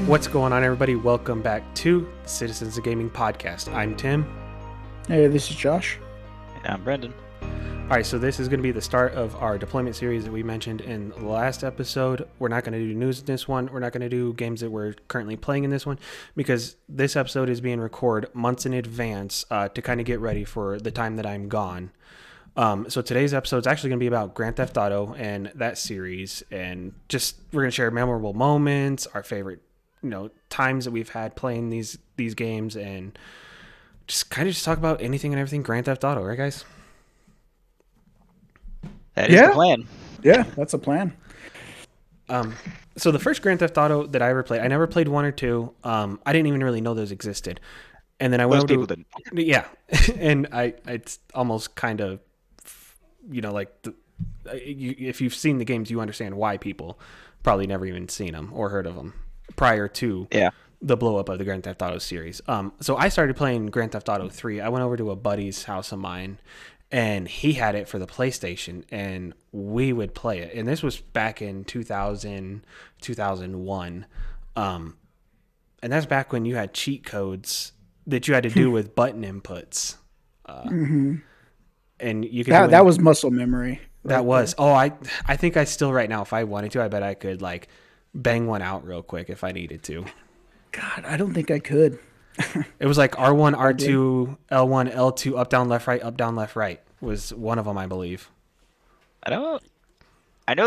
What's going on, everybody? Welcome back to Citizens of Gaming Podcast. I'm Tim. Hey, this is Josh. And I'm Brenden. All right, so this is going to be the start of our deployment series that we mentioned in the last episode. We're not going to do news in this one. We're not going to do games that we're currently playing in this one because this episode is being recorded months in advance to kind of get ready for the time that I'm gone. So today's episode is actually going to be about Grand Theft Auto and that series, and just we're going to share memorable moments, our favorite, times that we've had playing these games, and just kind of talk about anything and everything Grand Theft Auto, right, guys? That is the plan. Yeah, that's a plan. So the first Grand Theft Auto that I ever played, I never played 1 or 2. I didn't even really know those existed. And then I went over to, yeah, and it's almost kind of, if you've seen the games, you understand why people probably never even seen them or heard of them prior to the blow up of the Grand Theft Auto series. So I started playing Grand Theft Auto 3. I went over to a buddy's house of mine, and he had it for the PlayStation, and we would play it. And this was back in 2000, 2001. And that's back when you had cheat codes that you had to do with button inputs. And you could that was muscle memory. That was. Oh, I think I still right now, if I wanted to, I bet I could like bang one out real quick if I needed to. God, I don't think I could. It was like R1, R2, L1, L2, up, down, left, right was one of them, I believe. I know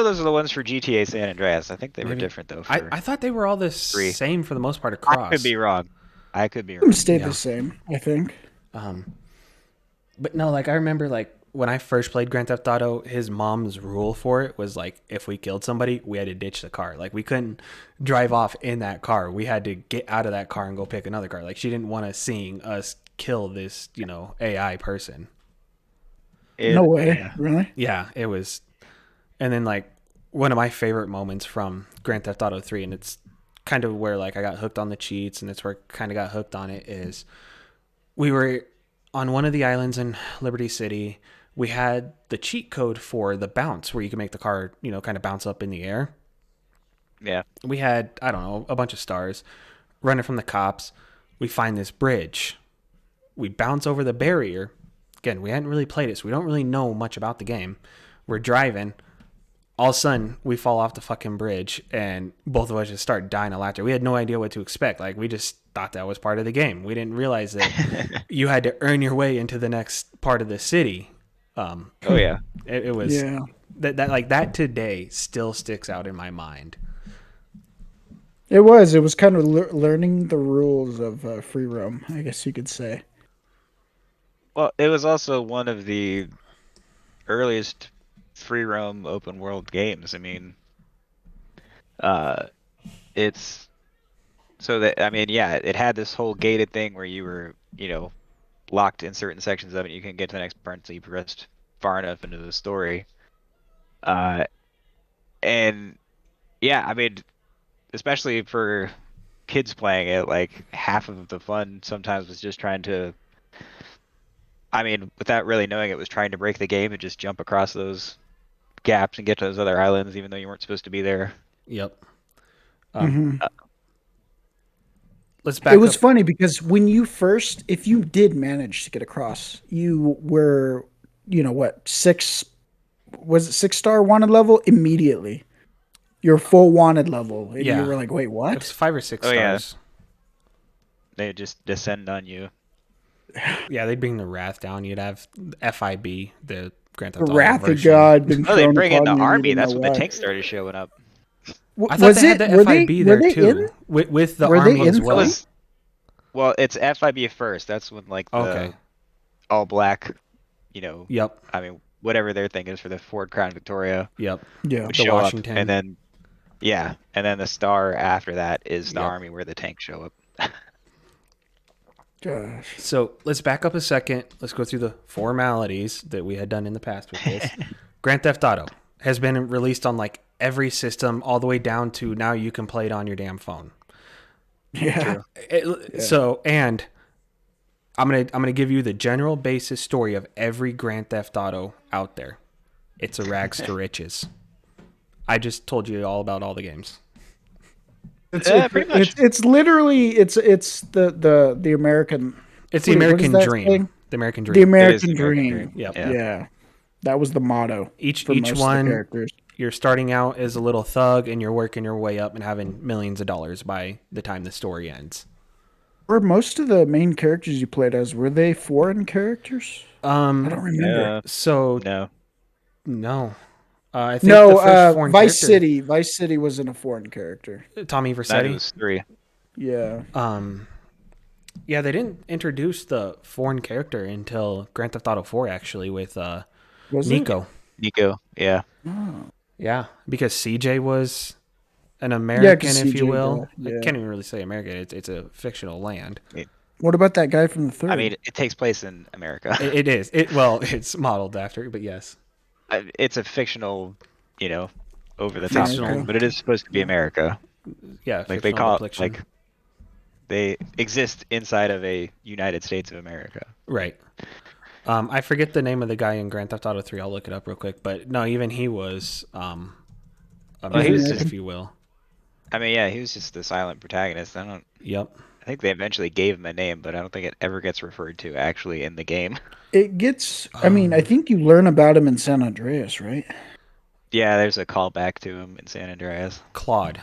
those are the ones for GTA San Andreas. I think they were different, though. I thought they were all the same for the most part across. I could be wrong. Them stayed the same, I think. But no, like I remember like when I first played Grand Theft Auto, his mom's rule for it was like if we killed somebody, we had to ditch the car. Like we couldn't drive off in that car. We had to get out of that car and go pick another car. Like she didn't want us seeing us kill this, AI person. No way. Really? Yeah, it was. And then like one of my favorite moments from Grand Theft Auto 3, and it's kind of where like I got hooked on the cheats, and it's where I kind of got hooked on it, is we were on one of the islands in Liberty City. We had the cheat code for the bounce where you can make the car, kind of bounce up in the air. Yeah. We had, I don't know, a bunch of stars running from the cops. We find this bridge. We bounce over the barrier. Again, we hadn't really played it, so we don't really know much about the game. We're driving. All of a sudden, we fall off the fucking bridge, and both of us just start dying of laughter. We had no idea what to expect. Like, we just thought that was part of the game. We didn't realize that you had to earn your way into the next part of the city. Oh yeah, it was that like that today still sticks out in my mind. It was kind of learning the rules of free roam, I guess you could say. Well, it was also one of the earliest free roam open world games. I mean, it's so that it had this whole gated thing where you were locked in certain sections of it. You couldn't get to the next part until you progressed far enough into the story. And yeah, I mean, especially for kids playing it, like half of the fun sometimes was just trying to, without really knowing it, was trying to break the game and just jump across those gaps and get to those other islands, even though you weren't supposed to be there. Yep. Let's back up. It was funny because if you did manage to get across, you were, 6-star wanted level immediately. Your full wanted level. And you were like, wait, what? It's 5 or 6 stars. Yeah. They just descend on you. Yeah, they'd bring the wrath down. You'd have FIB, the Grand Theft Auto Wrath version. of God. They bring in the army. That's when the tanks started showing up. I thought they had the FIB there too, with the army as well. Well, it's FIB first. That's when the all black, Yep. Whatever their thing is for the Ford Crown Victoria. Yep. Yeah. Would show Washington. Up, and then the star after that is the army where the tanks show up. Gosh. So let's back up a second. Let's go through the formalities that we had done in the past with this. Grand Theft Auto has been released on like every system, all the way down to now you can play it on your damn phone. Yeah. So, and I'm gonna give you the general basis story of every Grand Theft Auto out there. It's a rags to riches. I just told you all about all the games. Pretty much. It's literally the American. It's the What is American that dream. saying? The American The dream. It is the American American dream. dream. Yep. Yeah. Yeah, that was the motto for Each most of the one, characters. you're starting out as a little thug, and you're working your way up and having millions of dollars by the time the story ends. Were most of the main characters you played as, were they foreign characters? I don't remember. So No. no, I think the No, first foreign Vice character, City. Vice City wasn't a foreign character. Tommy That Vercetti. was 3. Yeah. Yeah, they didn't introduce the foreign character until Grand Theft Auto 4, actually, with Was it? Nico. Nico. Yeah. Oh. Yeah, because CJ was an Yeah, American, because if you CJ, will. I yeah. can't even really say American. It's a fictional land. What about that guy from the third? I mean, it takes place in America. It is. It's modeled after, but yes. It's a fictional, you know, over the top Fictional. story, but it is supposed to be America. Yeah, Like they fictional call it, depiction. like they exist inside of a United States of America. Right. I forget the name of the guy in Grand Theft Auto 3. I'll look it up real quick. But no, even he was American, was if you will. I mean, yeah, he was just the silent protagonist. Yep. I think they eventually gave him a name, but I don't think it ever gets referred to actually in the game. It gets. I mean, I think you learn about him in San Andreas, right? Yeah, there's a callback to him in San Andreas. Claude.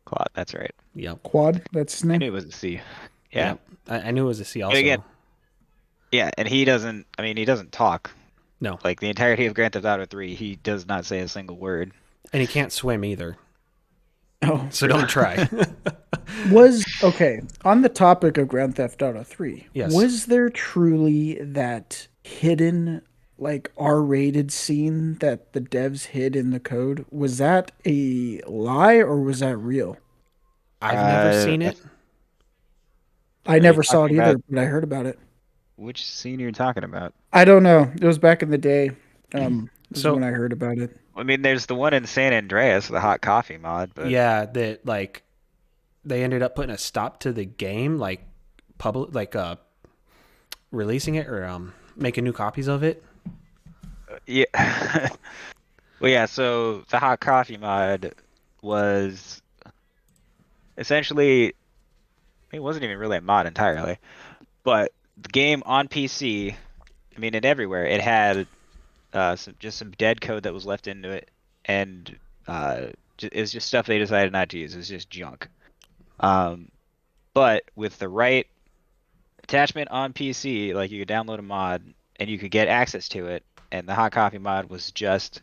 Claude, that's right. Yep. Quad. That's his I name. knew it was a C. Yeah. Yep. I knew it was a C also. again, Yeah, and he doesn't. I mean, he doesn't talk. No. Like the entirety of Grand Theft Auto 3, he does not say a single word. And he can't swim either. Oh, So don't try. was okay. On the topic of Grand Theft Auto 3, Yes. was there truly that hidden, like R-rated scene that the devs hid in the code? Was that a lie or was that real? I've never seen it. I never saw it talking either, about- but I heard about it. Which scene are you talking about? I don't know. It was back in the day. This So- is when I heard about it. I mean, there's the one in San Andreas, the hot coffee mod, but Yeah, that like they ended up putting a stop to the game, like releasing it or making new copies of it. yeah. Well, yeah. So the hot coffee mod was essentially, it wasn't even really a mod entirely, but the game on PC, I mean, and everywhere, it had some dead code that was left into it, and it was just stuff they decided not to use. It was just junk. But with the right attachment on PC, like you could download a mod and you could get access to it, and the hot coffee mod was just,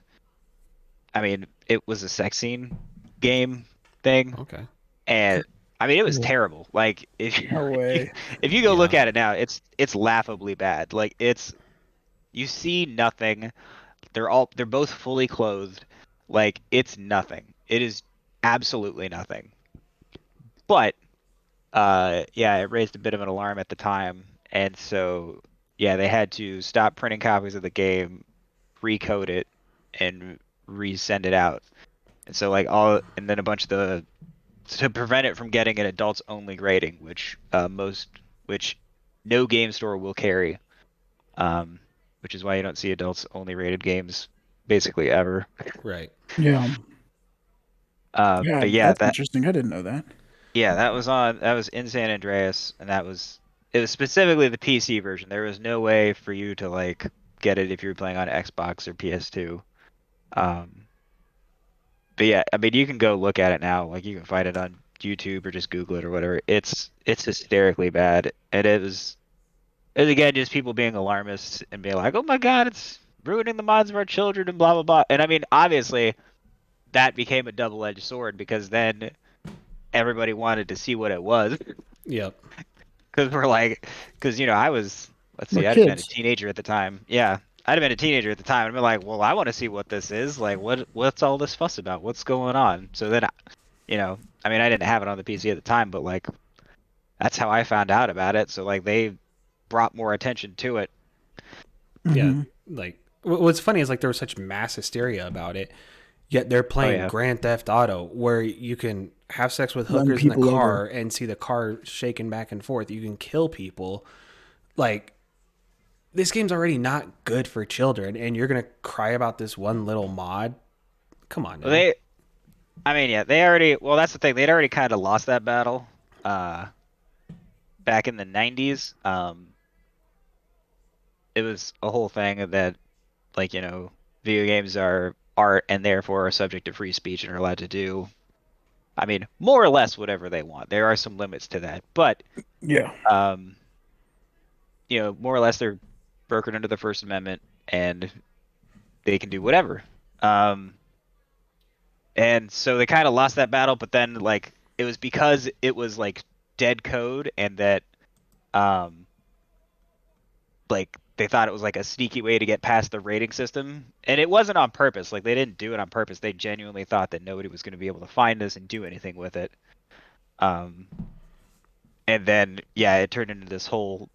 I mean, it was a sex scene game thing, Okay. and I mean, it was Cool. terrible. Like if No way. if you go look Yeah. at it now, it's laughably bad. Like you see nothing. They're both fully clothed. Like it's nothing. It is absolutely nothing. But yeah, it raised a bit of an alarm at the time, and so yeah, they had to stop printing copies of the game, recode it, and resend it out. And so and then a bunch of to prevent it from getting an adults only grading, which no game store will carry. Which is why you don't see adults only rated games basically ever. Right. Yeah. But yeah, that's interesting. I didn't know that. that was in San Andreas, and it was specifically the PC version. There was no way for you to like get it if you were playing on Xbox or PS2. But yeah, I mean, you can go look at it now. Like you can find it on YouTube or just Google it or whatever. It's hysterically bad, and it was again just people being alarmists and being like, "Oh my God, it's ruining the minds of our children," and blah blah blah. And I mean, obviously, that became a double-edged sword because then everybody wanted to see what it was. Yep. Because I was, let's see, We're I'd have been a kids. teenager at the time. Yeah, I'd have been a teenager at the time, and been like, well, I want to see what this is. Like, what's all this fuss about? What's going on? So then, I mean, I didn't have it on the PC at the time, but like, that's how I found out about it. So like, they brought more attention to it. Yeah. Mhm. Like what's funny is like there was such mass hysteria about it, yet they're playing yeah. Grand Theft Auto where you can have sex with Run hookers in the people car over. and see the car shaking back and forth. You can kill people. Like this game's already not good for children, and you're gonna cry about this one little mod. Come on, now. Well, I mean, yeah, they already. Well, that's the thing. They'd already kind of lost that battle, uh, back in the '90s. It was a whole thing that, like, video games are art and therefore are subject to free speech and are allowed to do, I mean, more or less whatever they want. There are some limits to that, but Yeah. um, more or less they're brokered under the First Amendment and they can do whatever. Um, and so they kind of lost that battle, but then like it was because it was like dead code and that um like they thought it was like a sneaky way to get past the rating system, and it wasn't on purpose. Like they didn't do it on purpose. They genuinely thought that nobody was going to be able to find this and do anything with it. Um, and then yeah, it turned into this whole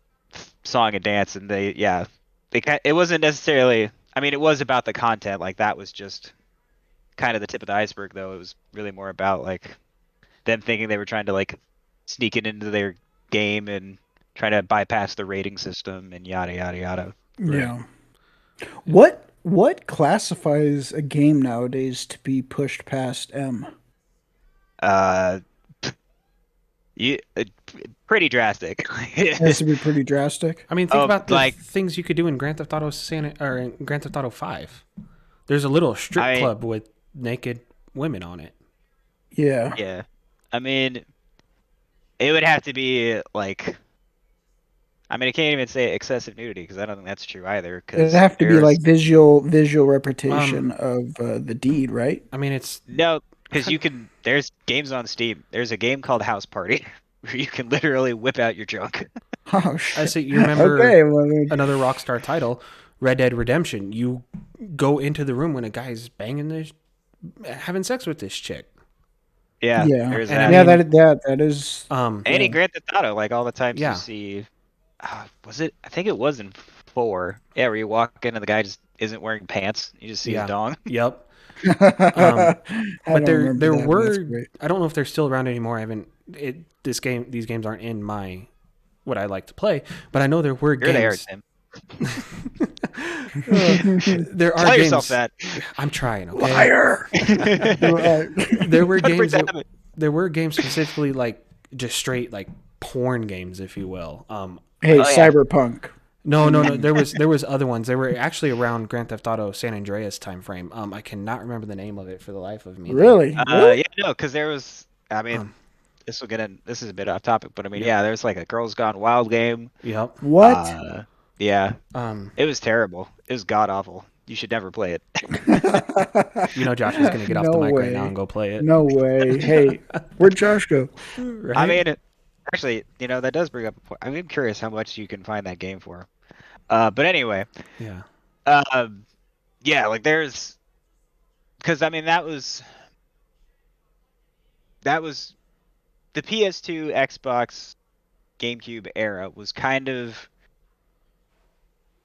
song and dance, and it wasn't necessarily. I mean, it was about the content. Like that was just kind of the tip of the iceberg, though. It was really more about like them thinking they were trying to like sneak it into their game and trying to bypass the rating system and yada yada yada. Right. Yeah. Yeah. What classifies a game nowadays to be pushed past M? Uh, you pretty drastic. It has to be pretty drastic. I mean, think Oh, about the like things you could do in Grand Theft Auto 5. There's a little strip I mean, club with naked women on it. Yeah. yeah. I mean, it would have to be like. I mean, I can't even say excessive nudity because I don't think that's true either. It'd Because have to be like there's visual Um, repetition of the deed, right? I mean, it's no, because kind you of, can. There's games on Steam. There's a game called House Party where you can literally whip out your junk. Oh I shit. say you remember Okay, well, another Rockstar title, Red Dead Redemption. You go into the room when a guy's banging this, having sex with this chick, Yeah, yeah, there's and I that. yeah. mean, That is And yeah. in Grand Theft Auto, like all the times you yeah, see, was it? I think it was in 4. Yeah, where you walk in and the guy just isn't wearing pants. You just see his yeah, dong. yep. Um, I but don't remember there that, but that's were, great. I don't know if they're still around anymore. I haven't these games aren't in my what I like to play, but I know there were Here they are, games. Tim. uh, there are Tell yourself games. that. I'm trying, okay. Liar. Right. There were Don't break games that that habit. there were games specifically like just straight like porn games, if you will. Hey, Oh yeah. Cyberpunk. No, I no, no. mean, There was other ones. They were actually around Grand Theft Auto San Andreas time frame. I cannot remember the name of it for the life of me though. really, really? Yeah, no, because there was. I mean, Um, this will get in. This is a bit off topic, but I mean, yep, yeah, there's like a Girls Gone Wild game. yep. What? Yeah, Um, it was terrible. It was god awful. You should never play it. Josh is gonna get off No the mic right now way. and go play it. No way. Hey, where'd Josh go? I Right? mean, actually, that does bring up a point. I'm curious how much you can find that game for. But anyway, Yeah. um, yeah, like there's, because I mean that was the PS2, Xbox, GameCube era was kind of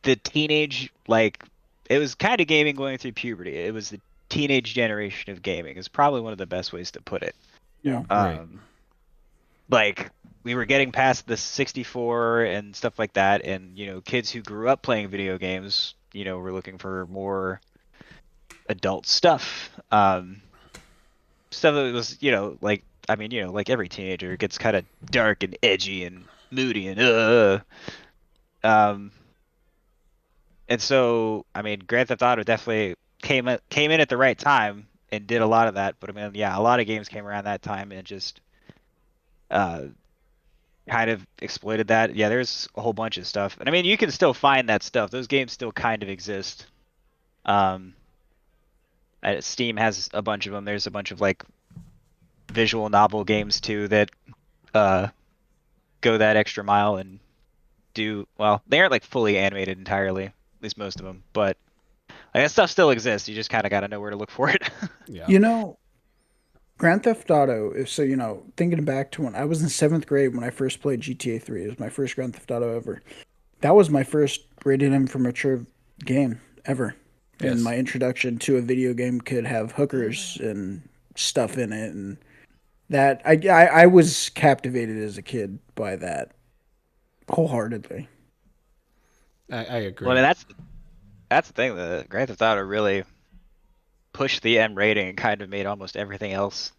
the teenage like it was kind of gaming going through puberty. It was the teenage generation of gaming. Is probably one of the best ways to put it. Yeah. Right. Um, like we were getting past the 64 and stuff like that, and kids who grew up playing video games, were looking for more adult stuff. Stuff that was, like I mean, like every teenager, it gets kind of dark and edgy and moody and um, and so I mean, Grand Theft Auto definitely came in at the right time and did a lot of that. But I mean, yeah, a lot of games came around that time and just uh kind of exploited that. Yeah, there's a whole bunch of stuff, and I mean, you can still find that stuff. Those games still kind of exist. Um, Steam has a bunch of them. There's a bunch of like visual novel games too that uh go that extra mile and do well. They aren't like fully animated entirely, at least most of them, but like, that stuff still exists. You just kind of got to know where to look for it. Yeah. You know, Grand Theft Auto, if so, thinking back to when I was in seventh grade when I first played GTA 3, it was my first Grand Theft Auto ever. That was my first rated M for mature game ever. And Yes. my introduction to a video game could have hookers and stuff in it. And that, I was captivated as a kid by that wholeheartedly. I Well, I agree. mean, that's the thing. The Grand Theft Auto really pushed the M rating and kind of made almost everything else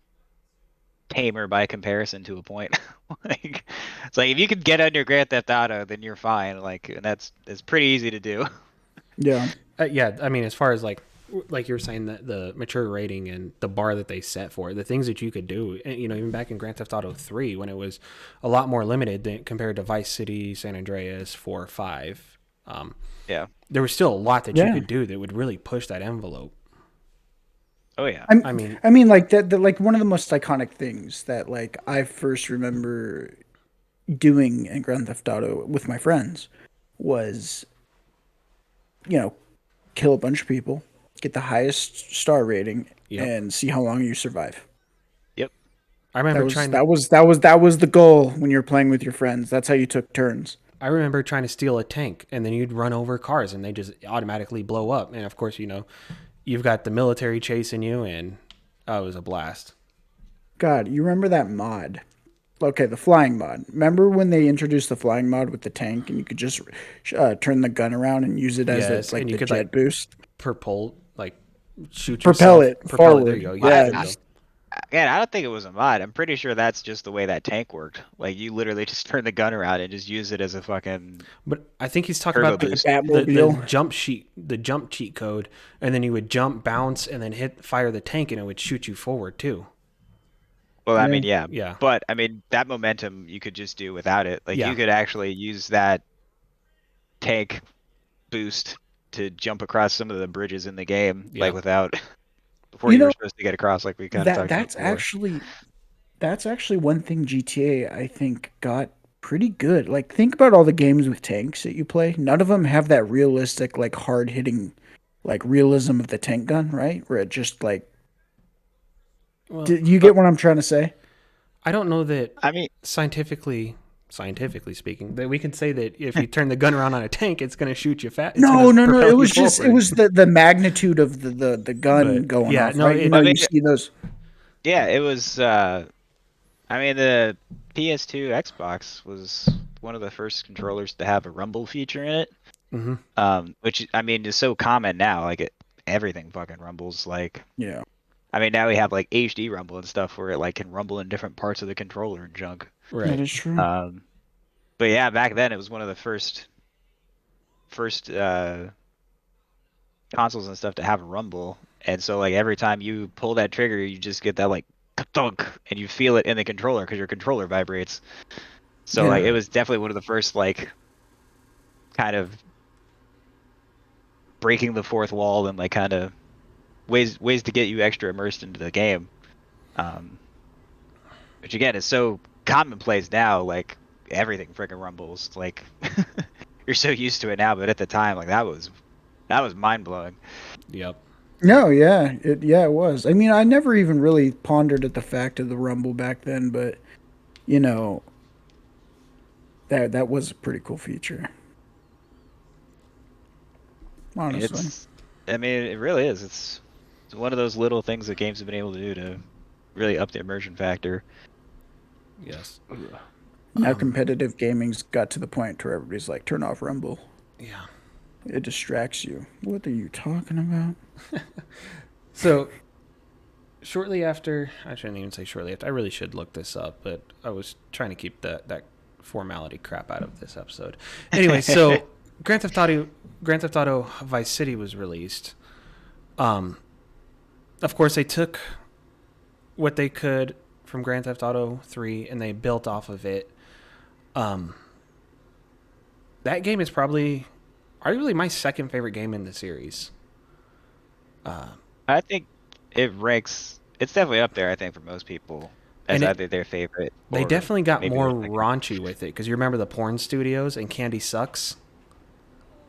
tamer by comparison to a point. Like, it's like if you could get under Grand Theft Auto, then you're fine. Like, and it's pretty easy to do. Yeah. Yeah, I mean, as far as like you were saying, that the mature rating and the bar that they set for it, the things that you could do, and, you know, even back in Grand Theft Auto 3 when it was a lot more limited than compared to Vice City, San Andreas, 4, 5. Yeah. There was still a lot that you Yeah. could do that would really push that envelope. Oh yeah. I mean, like that. Like one of the most iconic things that like I first remember doing in Grand Theft Auto with my friends was, you know, kill a bunch of people, get the highest star rating, Yep. and see how long you survive. Yep. I remember That was the goal when you're playing with your friends. That's how you took turns. I remember trying to steal a tank, and then you'd run over cars, and they just automatically blow up. And of course, you know, you've got the military chasing you, and it was a blast. God, you remember that mod? Okay, the flying mod. Remember when they introduced the flying mod with the tank, and you could just turn the gun around and use it as Yes, like and you the could jet like boost, shoot propel yourself, it propel it. forward. There you go. Yeah, there you go. just- Again, I don't think it was a mod. I'm pretty sure that's just the way that tank worked. Like you literally just turn the gun around and just use it as a fucking. But I think he's talking Turbo about the, boost. the, Batmobile. the jump cheat code, and then you would jump, bounce, and then fire the tank, and it would shoot you forward too. Well, I Yeah. mean, yeah. Yeah. But I mean, that momentum you could just do without it. Like Yeah. you could actually use that tank boost to jump across some of the bridges in the game, Yeah. like without before You you were know, supposed to get across, like we kind of talked about before. that's actually one thing GTA I think got pretty good. Like think about all the games with tanks that you play. None of them have that realistic, like hard hitting, like realism of the tank gun, right? Where it just like, Well, you get what I'm trying to say? I don't know that I mean, scientifically speaking, that we can say that if you turn the gun around on a tank, it's going to shoot you fast. No. It was just it was the magnitude of the gun But, going yeah, off. no, Right? it- You know, I mean- you see those. yeah, it was. I mean, the PS2 Xbox was one of the first controllers to have a rumble feature in it. Which I mean is so common now. Like everything fucking rumbles. Like Yeah. I mean, now we have like HD rumble and stuff where it like can rumble in different parts of the controller and junk. That right. is true. But yeah, back then it was one of the first consoles and stuff to have a rumble, and so like every time you pull that trigger, you just get that like thunk, and you feel it in the controller because your controller vibrates. So like Yeah. it was definitely one of the first like kind of breaking the fourth wall and like kind of ways to get you extra immersed into the game. Which again is so commonplace now, like everything freaking rumbles. Like you're so used to it now, but at the time, like that was mind blowing. Yep. No, yeah, it was. I mean, I never even really pondered at the fact of the rumble back then, but you know, that was a pretty cool feature. Honestly, I mean, it really is. It's one of those little things that games have been able to do to really up the immersion factor. Yes. now competitive gaming's got to the point where everybody's like, turn off rumble. Yeah. It distracts you. What are you talking about? So, shortly after, I shouldn't even say shortly after. I really should look this up, but I was trying to keep that formality crap out of this episode. Anyway, so Grand Theft Auto Vice City was released. Of course, they took what they could from Grand Theft Auto 3 and they built off of it. That game is probably arguably my second favorite game in the series. I think it ranks. It's definitely up there. I think for most people as And either their favorite. They or definitely got maybe more their second. raunchy with it because you remember the porn studios and Candy Sucks.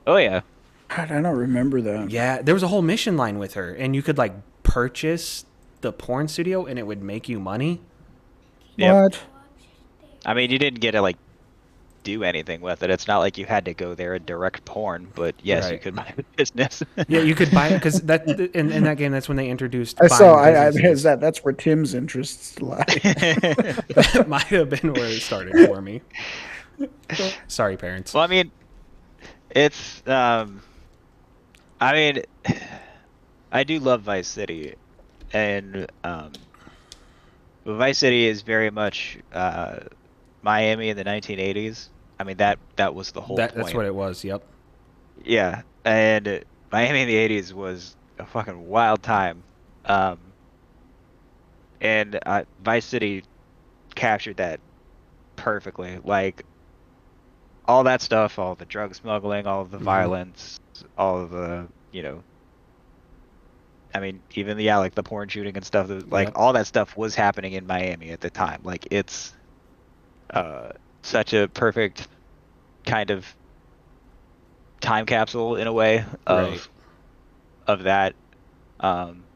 Oh yeah. God, I don't remember that. Yeah, there was a whole mission line with her, and you could like purchase the porn studio, and it would make you money. Yep. What? I mean, you didn't get to like do anything with it. It's not like you had to go there and direct porn, but yes, you Right. could buy the business. Yeah, you could buy it because that in that game, that's when they introduced. I saw. I businesses. that's where Tim's interests lie. That might have been where it started for me. Sorry, parents. Well, I mean, it's I mean, I do love Vice City, and Vice City is very much Miami in the 1980s. I mean that was the whole That's point. what it was. Yep. Yeah, and Miami in the 80s was a fucking wild time. Um, and Vice City captured that perfectly. Like all that stuff, all the drug smuggling, all of the Hmm. violence, all of the, I mean, even yeah, like the porn shooting and stuff, like Yep. all that stuff was happening in Miami at the time. Like it's uh such a perfect kind of time capsule in a way Right. of that. Um,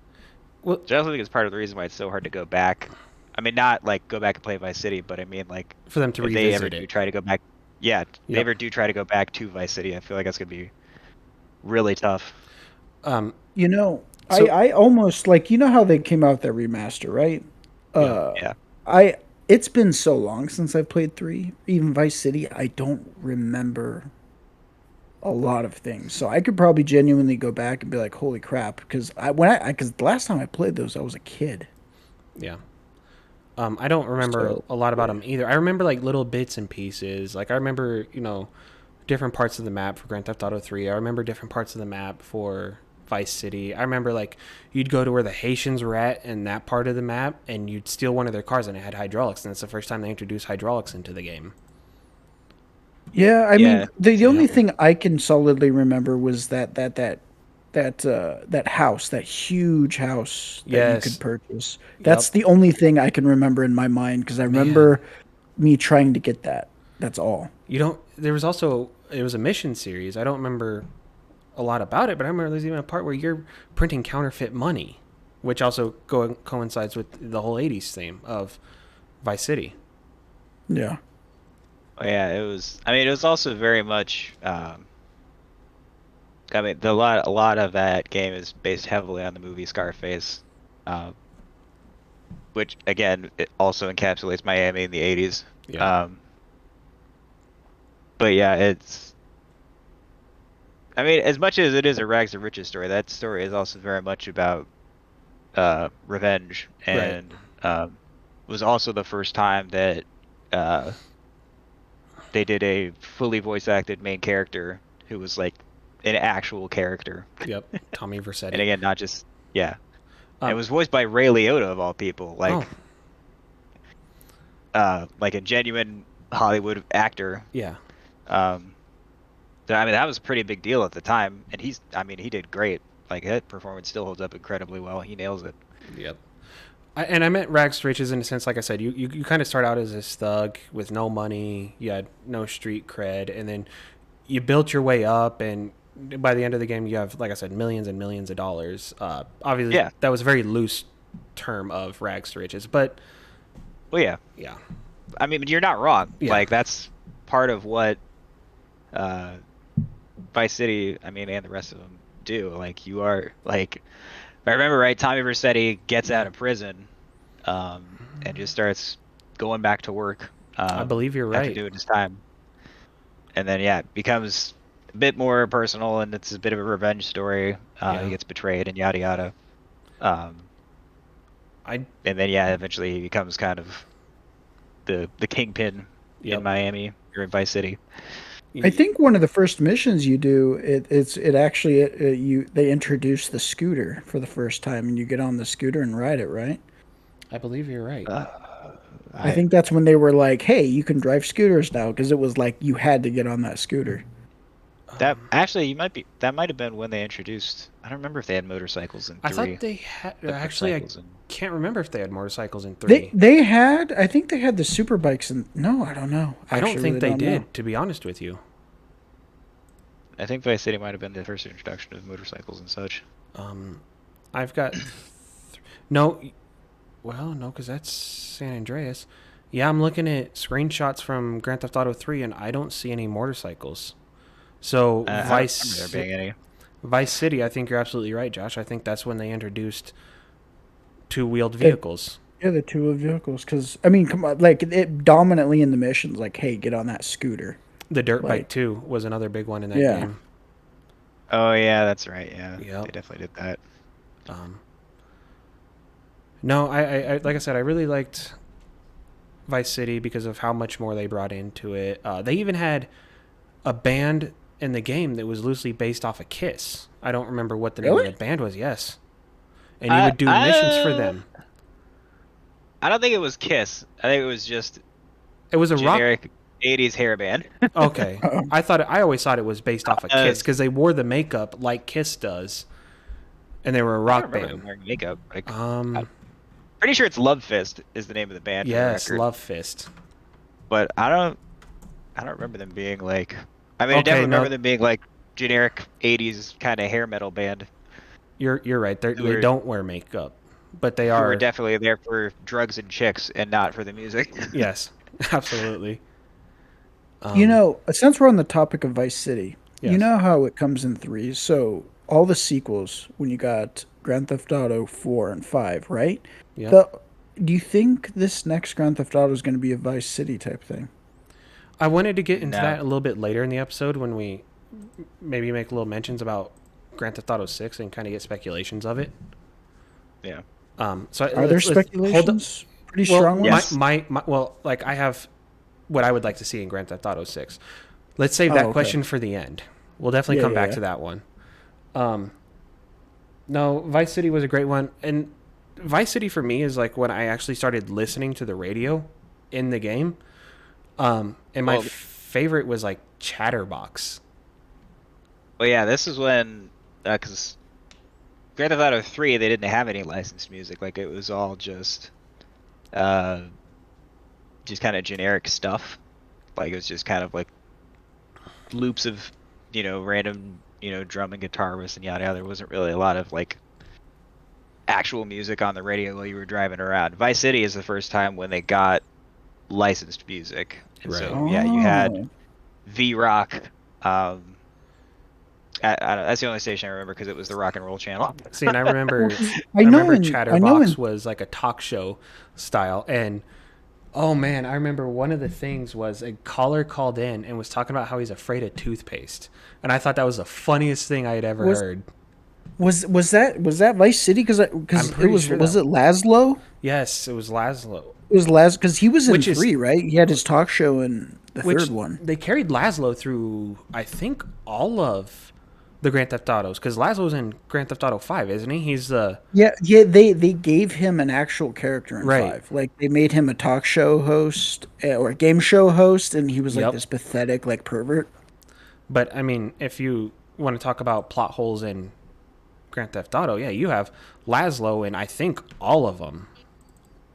Well, so I also think it's part of the reason why it's so hard to go back. I mean, not like go back and play Vice City, but I mean like for them to if they ever revisit do it. try to go back, yeah, if they Yep. ever do try to go back to Vice City, I feel like that's gonna be really tough. Um. You know, I So I almost like how they came out with that remaster, right? yeah. Uh, Yeah. I it's been so long since I've played three, even Vice City. I don't remember a lot of things, so I could probably genuinely go back and be like, "Holy crap!" Because because the last time I played those, I was a kid. Yeah. I don't remember So a lot about yeah, them either. I remember like little bits and pieces. Like I remember, different parts of the map for Grand Theft Auto 3. I remember different parts of the map for Vice City. I remember like you'd go to where the Haitians were at in that part of the map and you'd steal one of their cars and it had hydraulics and it's the first time they introduced hydraulics into the game. yeah. I mean, Yeah. the Yep. only thing I can solidly remember was that house, that huge house that you could Yes. purchase. That's Yep. the only thing I can remember in my mind because I Man. remember me trying to get that. That's all. You don't there was also it was a mission series. I don't remember a lot about it, but I remember there's even a part where you're printing counterfeit money, which also coincides with the whole 80s theme of Vice City. Yeah. Oh, yeah, it was. I mean, it was also very much. I mean, a lot of that game is based heavily on the movie Scarface, uh, which again it also encapsulates Miami in the 80s. Yeah. Um, but yeah, it's. I mean, as much as it is a rags to riches story, that story is also very much about revenge, Right. and was also the first time that uh, they did a fully voice acted main character who was like an actual character. Yep. Tommy And Vercetti. again, not just yeah. And it Um. was voiced by Ray Liotta of all people, Oh. like a genuine Hollywood actor. Yeah. Um, so, I mean that was a pretty big deal at the time, and I mean he did great. Like that performance still holds up incredibly well. He nails it. Yep. And I meant rags to riches in a sense, like I said, you kind of start out as this thug with no money, you had no street cred, and then you built your way up, and by the end of the game, you have, like I said, millions and millions of dollars. Obviously, Yeah. that was a very loose term of rags to riches, but Well, yeah. yeah, I mean, you're not wrong. yeah, Like that's part of what uh, Vice City, I mean, and the rest of them do. Like you are like, if I remember right, Tommy Vercetti gets out of prison, and just starts going back to work, I believe you're after right. doing his time, and then yeah, it becomes a bit more personal, and it's a bit of a revenge story. He Yeah, gets betrayed and yada yada. Um, I, and then yeah, eventually he becomes kind of the kingpin in yep. Miami or in Vice City. I think one of the first missions you do, it actually you they introduce the scooter for the first time, and you get on the scooter and ride it, right? I believe you're right. Uh, I I think that's when they were like, "Hey, you can drive scooters now," because it was like you had to get on that scooter. that actually you might be that might have been when they introduced. I don't remember if they had motorcycles in I thought three, they had. but Actually, I motorcycles in. can't remember if they had motorcycles in They 3. they had, I think they had the super bikes, and no, I don't know. I I don't actually think really they don't know. did, to be honest with you. I think Vice City might have been the first introduction of motorcycles and such. Um, I've got no. Well, no, because that's San Andreas. Yeah, I'm looking at screenshots from Grand Theft Auto 3, and I don't see any motorcycles. So I don't remember there being any. Vice City, I think you're absolutely right, Josh. I think that's when they introduced two-wheeled The vehicles. Yeah, the two-wheel vehicles, because I mean, come on, like it dominantly in the missions, like, hey, get on that scooter. The dirt bike Like, too was another big one in that yeah, game. Oh yeah, that's right. Yeah, Yep. they definitely did that. Um, no, I like I said, I really liked Vice City because of how much more they brought into it. They even had a band in the game that was loosely based off of Kiss. I don't remember what the name of Really? the band was. Yes, and you I would do missions for I them. I don't think it was Kiss. I think it was just It was a rock. generic 80s hair band. Okay, I always thought it was based off of Uh, Kiss because they wore the makeup like Kiss does, and they were a I don't rock remember them band. wearing makeup. Like, I'm Um, pretty sure it's Love Fist is the name of the band for the yes, record. Love Fist. But I don't remember them being like. I mean, I Okay, definitely remember no, them being like generic 80s kind of hair metal band you're right. who They were don't wear makeup, but they who were are. definitely there for drugs and chicks and not for the music. Yes, absolutely. You Um, know, since we're on the topic of Vice City, you yes. know how it comes in threes. So all the sequels, when you got Grand Theft Auto 4 and 5, right? Yep. The Do you think this next Grand Theft Auto is going to be a Vice City type thing? I wanted to get into No. that a little bit later in the episode when we maybe make little mentions about Grand Theft Auto 6 and kind of get speculations of it. Yeah. So Are there let's hold up. speculations? Pretty Well, strong Yes. ones? well, like I have what I would like to see in Grand Theft Auto 6. Let's save Oh, that okay. question for the end. We'll definitely Yeah, come yeah, back yeah. to that one. Um, no, Vice City was a great one, and Vice City for me is like when I actually started listening to the radio in the game. And my Well, favorite was like Chatterbox. well, yeah. This is when because Grand Theft Auto 3 they didn't have any licensed music. Like it was all uh just kind of generic stuff. Like it was just kind of like loops of random drum and guitar riffs and yada yada. There wasn't really a lot of like actual music on the radio while you were driving around. Vice City is the first time when they got licensed music, and Right. so yeah, you had Oh. V Rock. Um, that's the only station I remember because it was the rock and roll channel. See, and Well, I 'cause remember I know Chatterbox in was like a talk show style, and oh man, I remember one of the things was a caller called in and was talking about how he's afraid of toothpaste, and I thought that was the funniest thing I had ever was heard. was that Vice City? Because I'm it pretty sure was that it Laszlo? yes, it was Laszlo, It was Laz because he was in which is 3, right? He had his talk show in the which third one. they carried Laszlo through. I think all of the Grand Theft Autos because Laszlo's in Grand Theft Auto 5, isn't he? He's the Yeah, yeah. They gave him an actual character in right. 5. Like they made him a talk show host or a game show host, and he was like Yep. this pathetic like pervert. But I mean, if you want to talk about plot holes in Grand Theft Auto, yeah, you have Laszlo in I think all of them,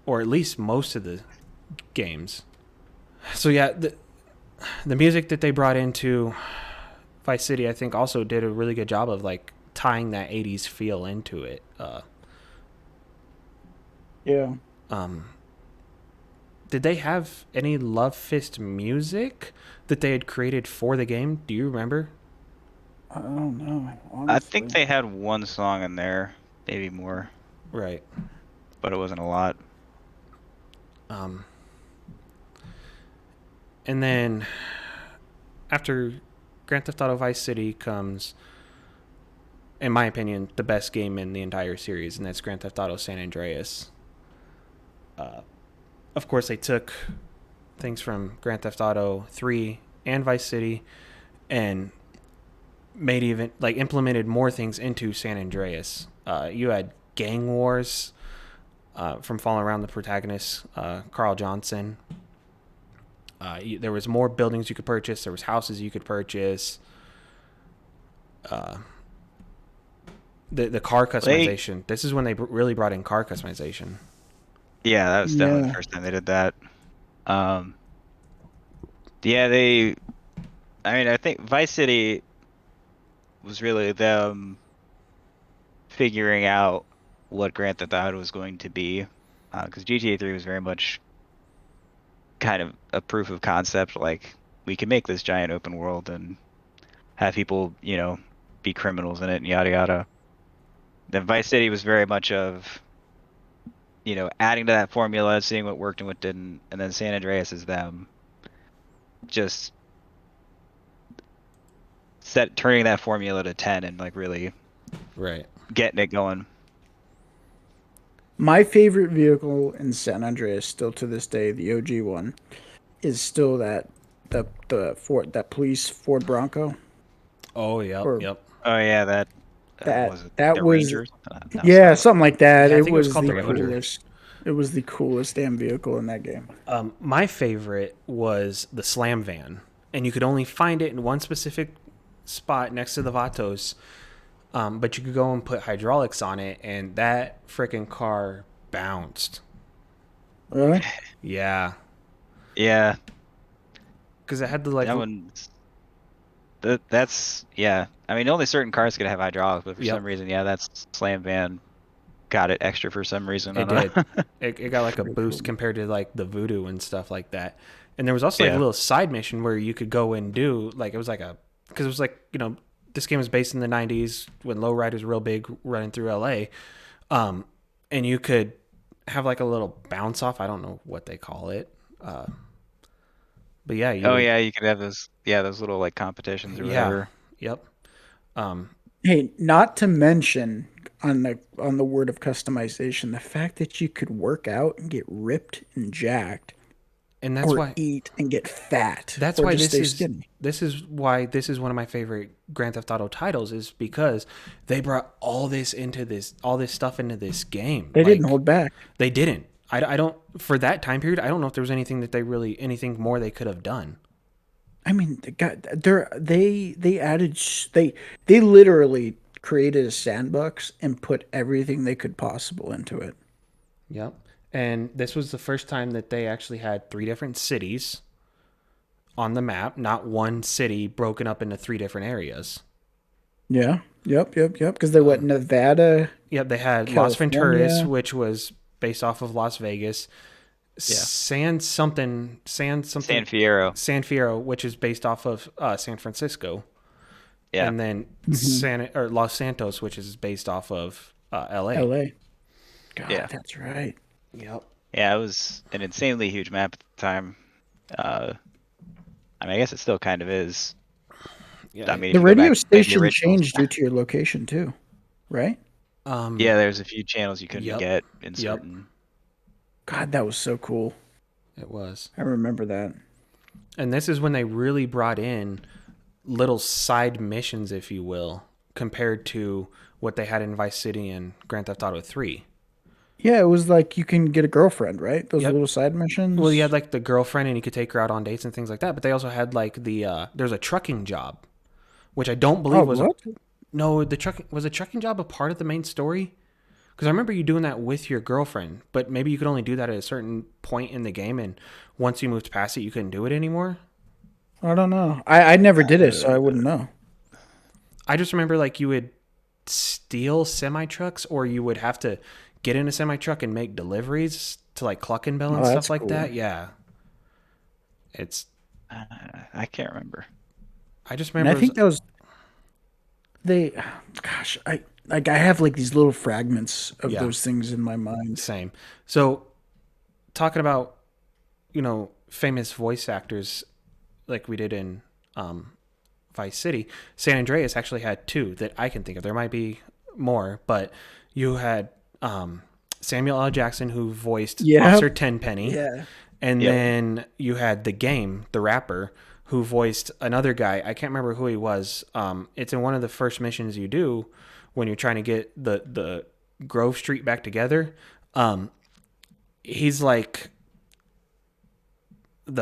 or at least most of the games. So yeah, the music that they brought into Vice City, I think, also did a really good job of like tying that '80s feel into it. Yeah. Um, did they have any Love Fist music that they had created for the game? Do you remember? I don't know, I think honestly. they had one song in there, maybe more, Right. but it wasn't a lot. Um, and then after Grand Theft Auto Vice City comes, in my opinion, the best game in the entire series, and that's Grand Theft Auto San Andreas. Uh, of course, they took things from Grand Theft Auto 3 and Vice City and made even like implemented more things into San Andreas. You had gang wars from following around the protagonist, Carl Johnson. There was more buildings you could purchase. There was houses you could purchase. Uh, the car They customization. This is when they really brought in car customization. Yeah, that was definitely the Yeah. first time they did that. Um, yeah, they. I mean, I think Vice City was really them figuring out what Grand Theft Auto was going to be, because GTA 3 was very much kind of a proof of concept. Like we can make this giant open world and have people, be criminals in it and yada yada. Then Vice City was very much of, adding to that formula, seeing what worked and what didn't, and then San Andreas is them just turning that formula to 10 and like really Right. getting it going. My favorite vehicle in San Andreas, still to this day, the OG one, is still the Ford, that police Ford Bronco, Oh, yep, or yep. Oh yeah, that that was it that the was Ranger or something? No, yeah, sorry. something like that. Yeah, I It think it was was called the the Forget what it Ranger. was. coolest. It was the coolest damn vehicle in that game. My favorite was the Slam Van, and you could only find it in one specific spot next to the Vatos. But you could go and put hydraulics on it, and that freaking car bounced. Really? Yeah, Yeah, because it had the like, that one. That's yeah. I mean, only certain cars can have hydraulics, but for yep, some reason, yeah, that's Slam Van got it extra for some reason. I it don't did. know. It got like a Very boost cool. compared to like the Voodoo and stuff like that. And there was also like a Yeah. little side mission where you could go and do like it was like a because it was like this game was based in the '90s when lowriders were real big running through LA, um, and you could have like a little bounce off. I don't know what they call it, uh, but yeah, you Oh would yeah, you could have those. Yeah, those little like competitions or yeah, whatever. yep. Um, Hey, not to mention on the word of customization, the fact that you could work out and get ripped and jacked, and or eat and get fat, that's or why just stay skinny. this is why this is one of my favorite Grand Theft Auto titles is because they brought all this stuff into this game. They didn't Like hold back. they didn't. I don't for that time period. I don't know if there was anything that anything more they could have done. I mean, they added they literally created a sandbox and put everything they could possible into it. Yep. And this was the first time that they actually had three different cities on the map, not one city broken up into three different areas. Yeah. Yep. Because they went Nevada, Yep, they had Las Venturas, California. which was based off of Las Vegas. Yeah. San San something, Fierro. San Fierro, which is based off of San Francisco, Yeah. and then Hmm. Los Santos, which is based off of L.A. LA. God, Yeah. that's right. Yep. Yeah, it was an insanely huge map at the time. Uh, I mean, I guess it still kind of is. Yeah. I mean, The if you go radio back to play the station originals, changed due to your location too, right? Um. yeah, there's a few channels you couldn't Yep. get in Yep. certain. God, that was so cool. It was. I remember that. And this is when they really brought in little side missions, if you will, compared to what they had in Vice City and Grand Theft Auto 3. Yeah, it was like you can get a girlfriend, right? Those Yep. little side Well, you missions. had like the girlfriend and you could take her out on dates and things like that, but they also had like there's a trucking job, which I don't Oh, believe was a what? no, the trucking job a part of the main story? Because I remember you doing that with your girlfriend, but maybe you could only do that at a certain point in the game, and once you moved past it, you couldn't do it anymore. I don't know. I never did it, so I wouldn't know. I just remember like you would steal semi trucks, or you would have to get in a semi truck and make deliveries to like Cluckenbell Oh, and stuff that's like cool. that. Yeah, it's. I can't remember. I just And I remember it was think that was they. Gosh, I have like these little fragments of yeah, those things in my mind. same. So talking about famous voice actors like we did in Vice City, San Andreas actually had two that I can think of. There might be more, but you had Samuel L. Jackson who voiced Yeah, Officer Tenpenny, yeah. and Yep. then you had the game, the rapper, who voiced another guy. I can't remember who he was. It's in one of the first missions you do when you're trying to get the Grove Street back together. Um, he's like I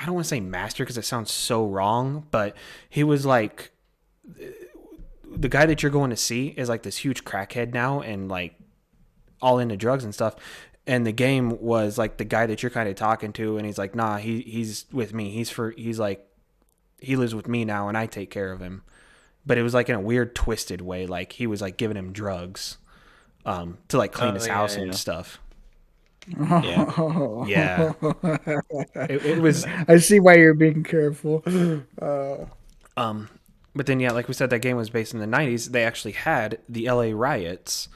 don't want to say master because it sounds so wrong, but he was like the guy that you're going to see is like this huge crackhead now and like all into drugs and stuff. And the game was like the guy that you're kind of talking to, and he's like, nah, he's with me. He's like he lives with me now, and I take care of him. But it was like in a weird, twisted way. Like he was like giving him drugs to like clean Oh his yeah, house and yeah, stuff. yeah. Yeah, it was. I see why you're being careful. But then, yeah, like we said, that game was based in the '90s. They actually had the LA riots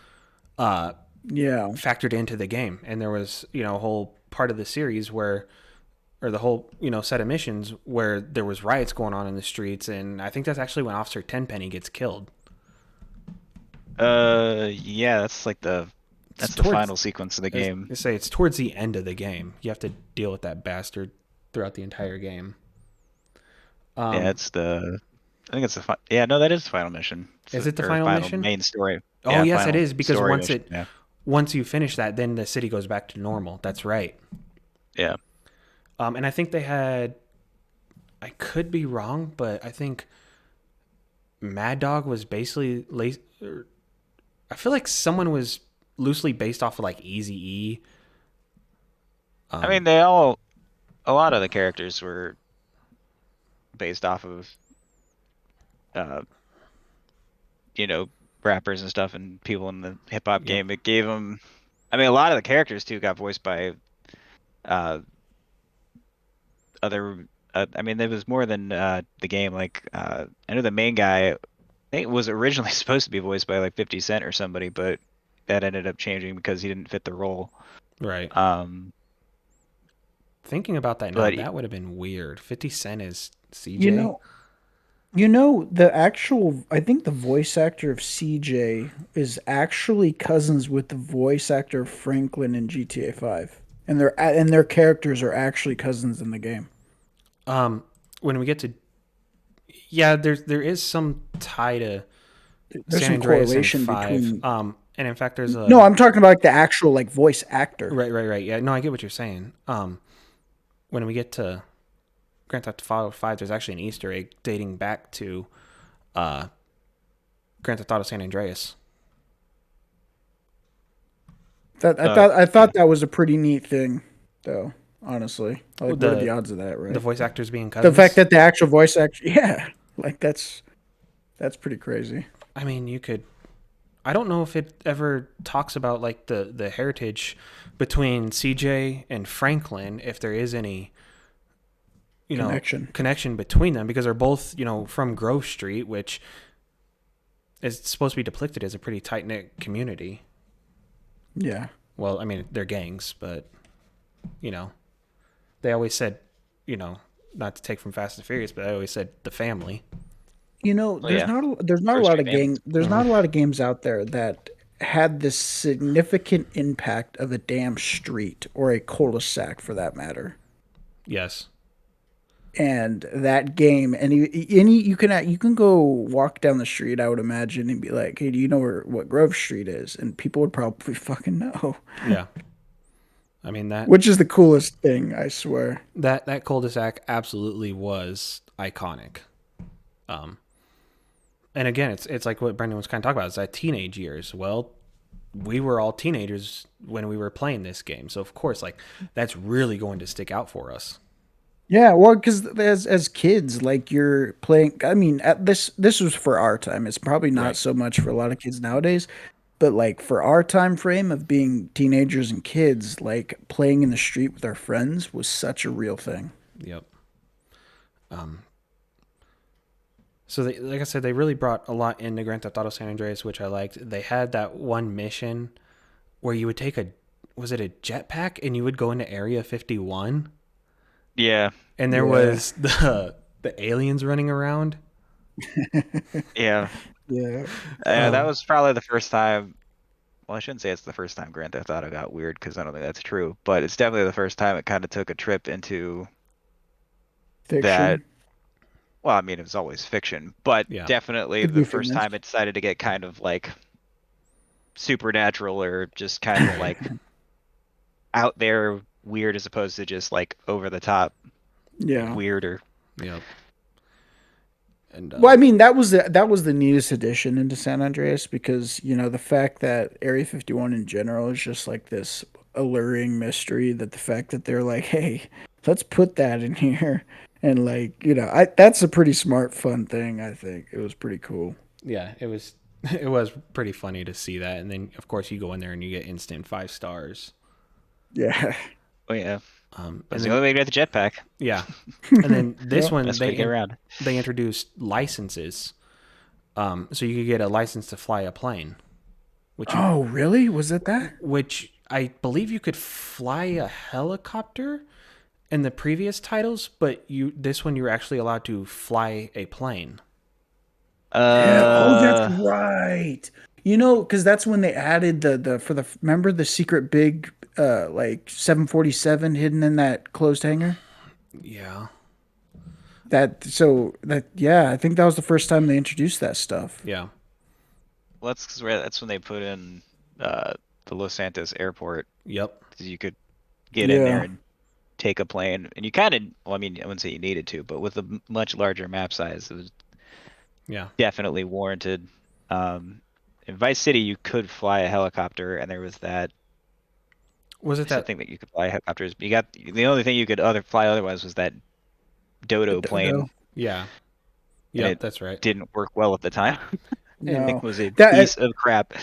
uh, Yeah. factored into the game, and there was a whole part of the series where, or the whole set of missions where there was riots going on in the streets, and I think that's actually when Officer Tenpenny gets killed. Yeah, that's like the That's the final sequence of the game. I say it's towards the end of the game. You have to deal with that bastard throughout the entire game. Yeah, it's the. I think it's the. Yeah, no, that is the final mission. Is it the final mission? Main story. Oh Yeah, yes, it is, because mission, once you finish that, then the city goes back to normal. That's right. Yeah. And I think they had. I could be wrong, but I think Mad Dog was basically. I feel like someone was loosely based off of like Eazy-E. I mean, a lot of the characters were based off of, rappers and stuff and people in the hip hop game. It gave them. I mean, a lot of the characters too got voiced by other. I mean, there was more than the game. Like, I know the main guy, I think it was originally supposed to be voiced by like 50 Cent or somebody, but that ended up changing because he didn't fit the role. Right. Thinking about that now, that would have been weird. 50 Cent is CJ. I think the voice actor of CJ is actually cousins with the voice actor of Franklin in GTA 5. And their characters are actually cousins in the game. When we get to there is some tie to there's San some Andreas correlation and 5. between and in fact there's a No, I'm talking about like the actual like voice actor. Right. Yeah, no, I get what you're saying. When we get to Grand Theft Auto 5, there's actually an Easter egg dating back to Grand Theft Auto San Andreas. I thought that was a pretty neat thing, though. Honestly, like, what are the odds of that, right? The voice actors being cousins. The fact that the actual voice actor, yeah, like that's pretty crazy. I mean, you could. I don't know if it ever talks about like the heritage between CJ and Franklin, if there is any, connection between them, because they're both, from Grove Street, which is supposed to be depicted as a pretty tight-knit community. Yeah. Well, I mean, they're gangs, but, they always said, not to take from Fast and Furious, but I always said the family. There's not a lot of games. There's not a lot of games out there that had this significant impact of a damn street or a cul-de-sac, for that matter. Yes. And that game, you can go walk down the street, I would imagine, and be like, "Hey, do you know what Grove Street is?" And people would probably fucking know. Yeah. I mean which is the coolest thing, I swear. That cul-de-sac absolutely was iconic. And again, it's like what Brenden was kind of talking about. It's that teenage years. Well, we were all teenagers when we were playing this game, so of course, like, that's really going to stick out for us. Yeah, well, because as kids, like, you're playing. I mean, this was for our time. It's probably not so much for a lot of kids nowadays, but like for our time frame of being teenagers and kids, like playing in the street with our friends was such a real thing. Yep. So like I said, they really brought a lot into Grand Theft Auto San Andreas, which I liked. They had that one mission where you would take was it a jetpack, and you would go into Area 51? Yeah. And there was the aliens running around. Yeah. Yeah. That was probably the first time. Well, I shouldn't say it's the first time Grand Theft Auto got weird, because I don't think that's true. But it's definitely the first time it kind of took a trip into fiction. That. Well, I mean, it was always fiction, but definitely the first time it decided to get kind of like supernatural, or just kind of like out there weird, as opposed to just like over the top weirder. Yeah. And well, I mean, that was the neatest addition into San Andreas, because the fact that Area 51 in general is just like this alluring mystery, that the fact that they're like, hey, let's put that in here. And like, that's a pretty smart, fun thing. I think it was pretty cool. Yeah, it was pretty funny to see that. And then of course you go in there and you get instant 5 stars. Yeah. Oh yeah. That's the only way to get the jetpack. Yeah. And then this one, they introduced licenses. So you could get a license to fly a plane. Oh, really? Was it that? Which I believe you could fly a helicopter in the previous titles, but this one you're actually allowed to fly a plane. Yeah. Oh, that's right. Because that's when they added remember the secret big like 747 hidden in that closed hangar. Yeah. Yeah, I think that was the first time they introduced that stuff. Yeah. Well, that's when they put in uh, the Los Santos airport, Yep. because you could get in there Yeah, and take a plane, and you kind of, well, I mean, I wouldn't say you needed to, but with a much larger map size, it was Yeah. definitely warranted. In Vice City, you could fly a helicopter, and there was that. Was I it used to that? think that you could fly helicopters. But you got the only thing you could fly otherwise was that the Dodo Dodo. plane, Yeah. and Yep. it That's right. didn't work well at the time. It No, was a that piece of crap.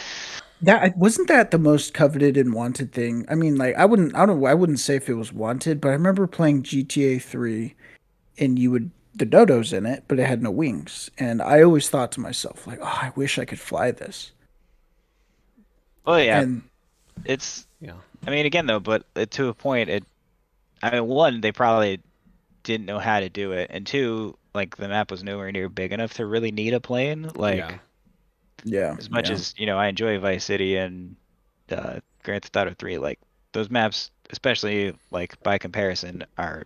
that wasn't that the most coveted and wanted thing. I mean, like I wouldn't say if it was wanted, but I remember playing GTA 3 and the Dodo's in it, but it had no wings, and I always thought to myself like, oh, I wish I could fly this. Oh yeah, And it's. Yeah. I mean, again though, but to a point, it. I mean, one, they probably didn't know how to do it, and two, like the map was nowhere near big enough to really need a plane. Yeah. Like, yeah, as much yeah, as I enjoy Vice City and Grand Theft Auto 3, like those maps, especially like by comparison, are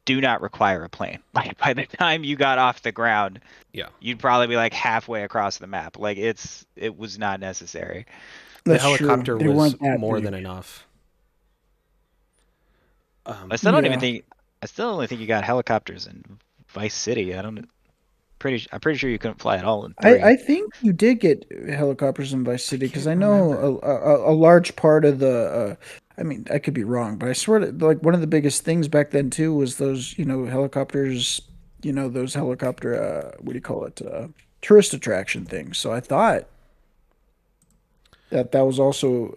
do not require a plane. Like by the time you got off the ground, Yeah. you'd probably be like halfway across the map. Like it was not necessary. The that's true. helicopter They was weren't that more than big. enough. I still don't even Yeah, think I still only think you got helicopters in Vice City. I don't I'm pretty sure you couldn't fly at all in I 3. think you did get helicopters in Vice I City because can't I remember. know a large part of the. I mean, I could be wrong, but I swear to like one of the biggest things back then too was those helicopters. Those helicopter what do you call it? Tourist attraction things. So I thought that was also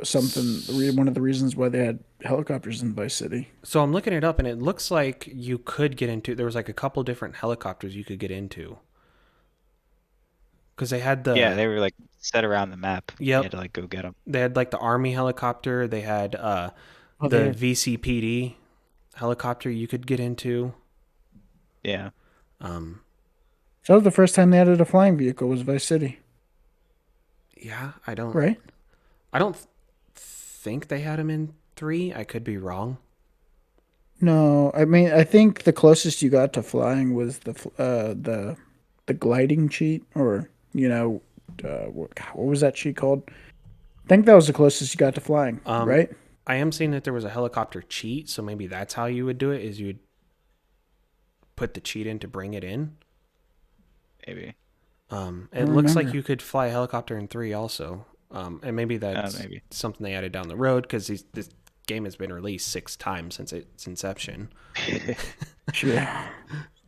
one of the reasons why they had helicopters in Vice City. So I'm looking it up, and it looks like you could get into. There was like a couple different helicopters you could get into because they had Yeah, the. they were like set around the map. You had Yep. to like go get them. They had like the army helicopter. They had Oh, the there. VCPD helicopter you could get into. Yeah. Um, So that was the first time they added a flying vehicle was Vice City, yeah, I don't. right? I don't think they had them in 3. I could be wrong. No, I mean I think the closest you got to flying was the gliding cheat, or what was that cheat called? I think that was the closest you got to flying, Um, right? I am seeing that there was a helicopter cheat, so maybe that's how you would do it. Is you would put the cheat in to bring it in. Maybe. I It don't looks like remember. you could fly a helicopter in 3 also. And maybe that's Maybe. something they added down the road because this game has been released 6 times since its inception. Yeah,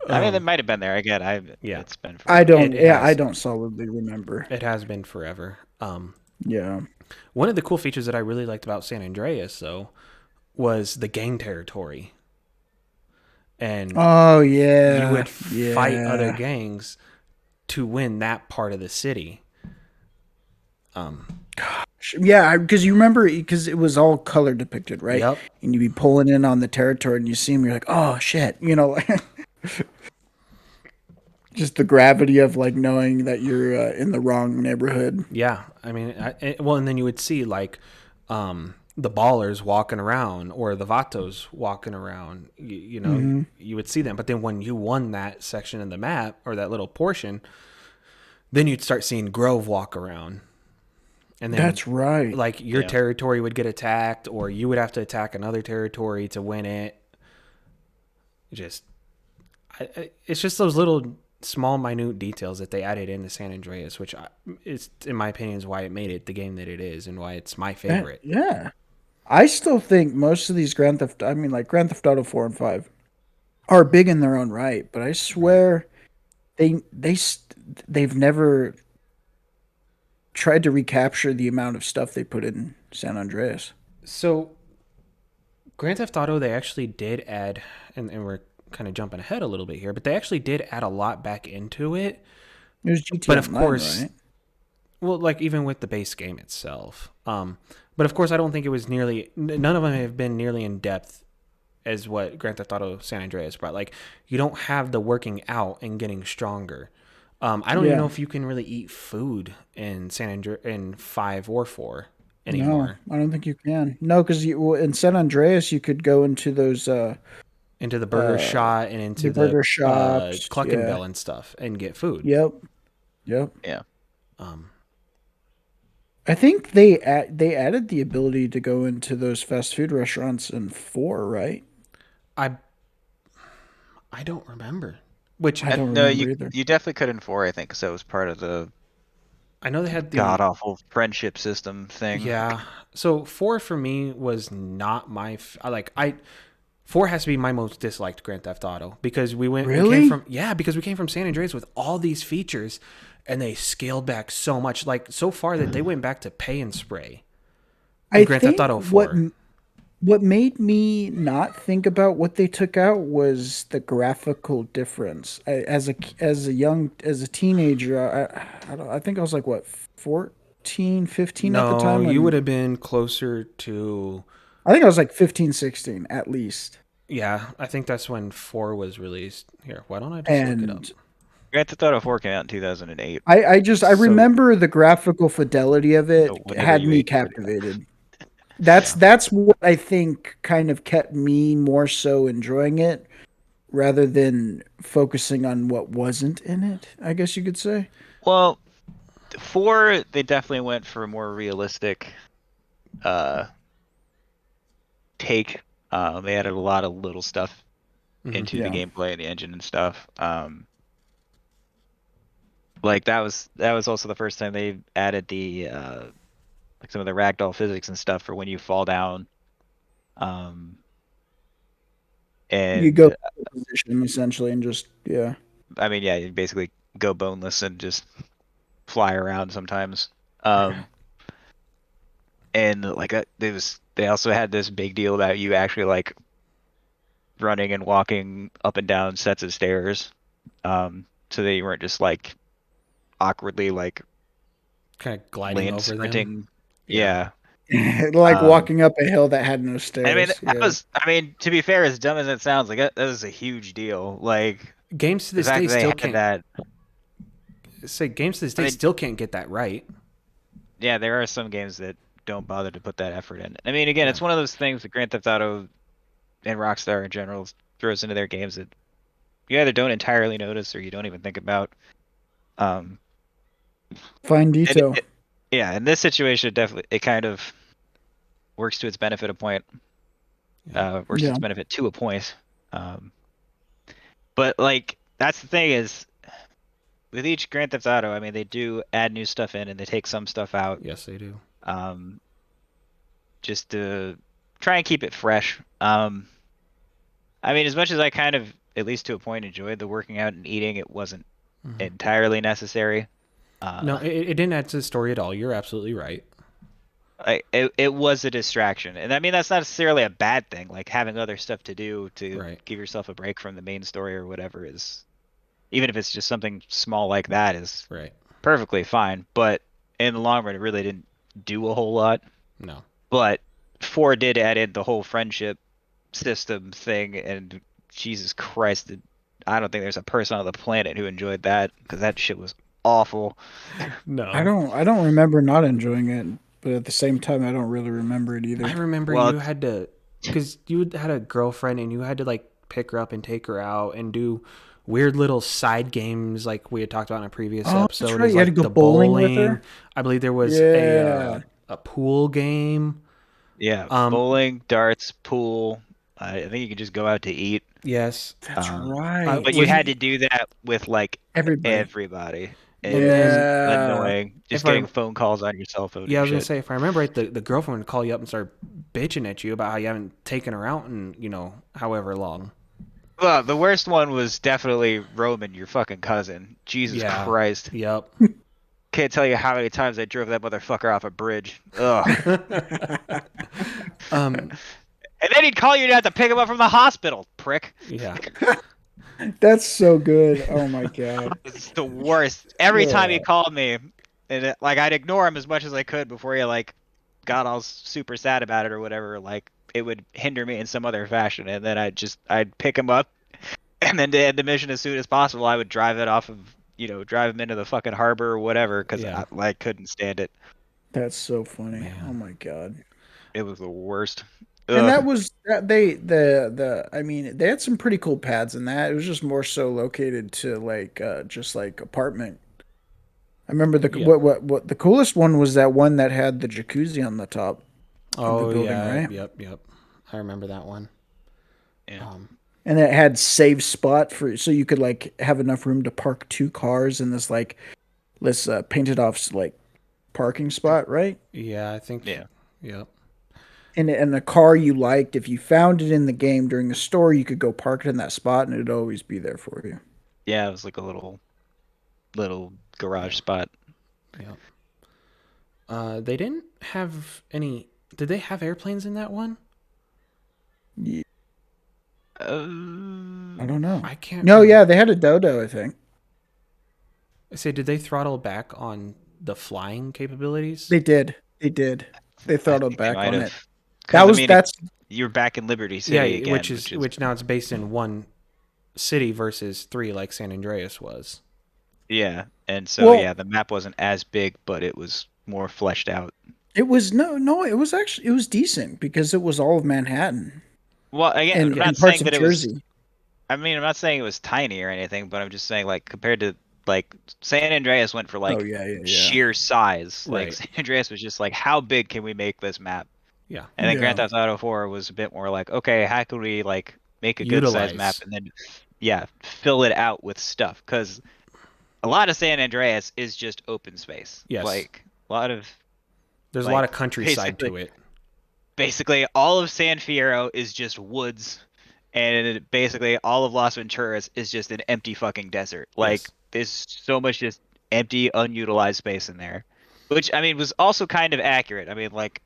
I mean, it Um, might have been there again. yeah, It's been I forever. don't. it Yeah, I has. don't solidly remember. It has been forever. Yeah. One of the cool features that I really liked about San Andreas, though, was the gang territory. And Oh you yeah, would fight other yeah. gangs to win that part of the city. Yeah, because you remember because it was all color depicted, right? Yep. And you'd be pulling in on the territory, and you see them, you're like, oh shit, just the gravity of like knowing that you're in the wrong neighborhood. Yeah. I mean, well, and then you would see like the ballers walking around or the vatos walking around. Hmm. You would see them. But then when you won that section of the map or that little portion, then you'd start seeing Grove walk around. And then That's right. like your Yeah. territory would get attacked or you would have to attack another territory to win it. Just it's just those little small minute details that they added into San Andreas, which is in my opinion is why it made it the game that it is and why it's my favorite. Yeah. I still think most of these I mean, like Grand Theft Auto 4 and 5 are big in their own right, but I Right. swear they've never tried to recapture the amount of stuff they put in San Andreas. So Grand Theft Auto, they actually did add, and we're kind of jumping ahead a little bit here, but they actually did add a lot back into it. It was GTA But of Online, course, right? well, like even with the base game itself. But of course, I don't think it was none of them have been nearly in depth as what Grand Theft Auto San Andreas brought. Like, you don't have the working out and getting stronger. I don't even know Yeah. if you can really eat food in in 5 or 4 No, anymore. I don't think you can. No, because in San Andreas you could go into those Into the burger uh shot and into the the burger shops. Cluck and Yeah. Bell and stuff and get food. Yep. Yep. Yeah. Um, I think they added the ability to go into those fast food restaurants in 4, right? I I don't remember. Which I don't No, remember either. you definitely could in 4, I think, so it was part of the I know they had god the awful friendship system thing. yeah. So 4 for me was not my like I 4 has to be my most disliked Grand Theft Auto because we came Really? from because we came from San Andreas with all these features and they scaled back so much like so far that they went back to pay and spray in I Grand Theft think Auto 4. what made me not think about what they took out was the graphical difference. As a teenager, I think I was like what 14, 15 at the No, time you would when have been closer to I think I was like 15, 16 at least. yeah, I think that's when 4 was released. Here, why don't I just look it up? And Grand Theft Auto 4 came out in 2008, I So remember the graphical fidelity of so it whenever had you me ate your video. captivated. yeah. That's what I think kind of kept me more so enjoying it rather than focusing on what wasn't in it, I guess you could say. Well, 4 they definitely went for a more realistic uh take. They added a lot of little stuff Hmm. into the Yeah. gameplay and the engine and stuff. Like that was also the first time they added the like some of the ragdoll physics and stuff for when you fall down. Um, You go and position essentially and just yeah. I mean, yeah, you basically go boneless and just fly around sometimes. Um, and like they also had this big deal about you actually like running and walking up and down sets of stairs, so that you weren't just like awkwardly like Kind of gliding land over them. sprinting. Yeah. Yeah. Like Um, walking up a hill that had no I mean, stairs. Yeah. I mean, to be fair, as dumb as it sounds, like that was a huge deal. Like Games to the this fact day that they still had can't that. say games to this I day mean, still can't get that right. yeah, there are some games that don't bother to put that effort in. I mean, again, Yeah. it's one of those things that Grand Theft Auto and Rockstar in general throws into their games that you either don't entirely notice or you don't even think about. Um, Fine and detail. yeah, in this situation, it kind of works to its benefit a point. Yeah. Works to Yeah. its benefit to a point. Um, but like that's the thing is with each Grand Theft Auto, I mean, they do add new stuff in and they take some stuff out, Yes, they do. um, just to try and keep it fresh. I mean, as much as I kind of, at least to a point, enjoyed the working out and eating, it wasn't Hmm. entirely necessary. No, Uh, it didn't add to the story at all. You're absolutely right. it was a distraction, and I mean that's not necessarily a bad thing. Like having other stuff to do to Right. give yourself a break from the main story or whatever is, even if it's just something small like that, is Right. perfectly fine. But in the long run, it really didn't do a whole lot. No. But 4 did add in the whole friendship system thing, and Jesus Christ, I don't think there's a person on the planet who enjoyed that because that shit was awful. No. I don't remember not enjoying it, but at the same time I don't really remember it I either. remember Well, you had to, because you had a girlfriend and you had to like pick her up and take her out and do weird little side games like we had talked about in a previous Oh, that's episode right. is You had to like go the bowling with bowling. her? I believe there was Yeah. a pool game. yeah, Um, bowling, darts, pool. I think you could just go out to eat. yes. That's Um, right. but you Was had to do that with like Everybody. everybody, and and it was then Yeah. annoying. Just if I getting phone calls on your cell phone yeah, I and was gonna shit. say if I remember right, the girlfriend would call you up and start bitching at you about how you haven't taken her out in however long. Well, the worst one was definitely Roman, your fucking cousin. Jesus Yeah. Christ. Yep. Can't tell you how many times I drove that motherfucker off a bridge. Ugh. um. And then he'd call you to have to pick him up from the hospital, prick. Yeah. That's so good. Oh my god. It's the worst. Every time he Ugh. called me, and like I'd ignore him as much as I could before he like got all super sad about it or whatever. Like it would hinder me in some other fashion, and then I'd pick him up, and then to end the mission as soon as possible. I would drive it off of drive them into the fucking harbor or whatever because Yeah. I couldn't stand it. That's so funny. Oh Man. my god. It was the worst. And Ugh. that was that I mean, they had some pretty cool pads in that. It was just more so located to like just like apartment. I remember the Yeah. what the coolest one was that one that had the jacuzzi on the top of the Oh building, yeah. right? Yep. I remember that one. Yeah. Um, And it had save spot for so you could like have enough room to park two cars in this like this painted off like parking spot, right? yeah, I think. Yeah. Yep. And a car you liked, if you found it in the game during the story, you could go park it in that spot and it'd always be there for you. Yeah, it was like a little garage Yeah. spot. Yep. They didn't have any. Did they have airplanes in that one? Yeah, I Uh, don't know. I can't. No, yeah, they had a Dodo, I think. I say, did they throttle back on the flying capabilities? They did. They did. They I throttled think they back might on have, it. because I mean, That's you're back in Liberty City Yeah, again, which is which now it's based in one city versus three, like San Andreas was. yeah, and so well, yeah, the map wasn't as big, but it was more fleshed out. it was no, it was actually it was decent because it was all of Manhattan Well, again, I'm and not parts saying of that it was. Jersey. I mean, I'm not saying it was tiny or anything, but I'm just saying like compared to like San Andreas went for Oh like yeah, yeah, yeah. sheer size. Like Right. San Andreas was just like, how big can we make this map? Yeah. And then Grand Yeah. Theft Auto 4 was a bit more like, okay, how can we like make a good sized map Utilize. and then yeah, fill it out with stuff? Because a lot of San Andreas is just open space. Yes. Like a lot of There's a lot of like countryside basically to it. basically all of San Fierro is just woods, and basically all of Las Venturas is just an empty fucking desert. Like Yes. there's so much just empty, unutilized space in there, which I mean was also kind of accurate. I mean, like